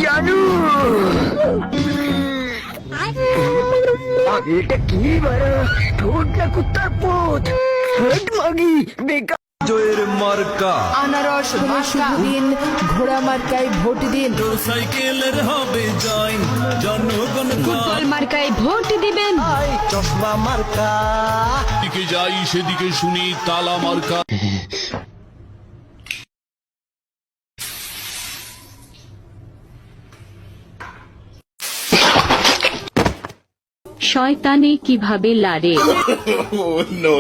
জানু এটা কি বাড়া ঠোঁট না কুত্তার পোত হেড মাগি বেকার জয়ের মার্কা আনারস হলো শুভ দিন, ঘোড়া মার্কায় ভোট দিন। সাইকেলের হবে জয় জনগণ ফুটবল মার্কায় ভোট দিবেন। চশমা মার্কা দিকে যাই সেদিকে শুনি তালা মার্কা। শয়তানে কিভাবে লাড়ে। no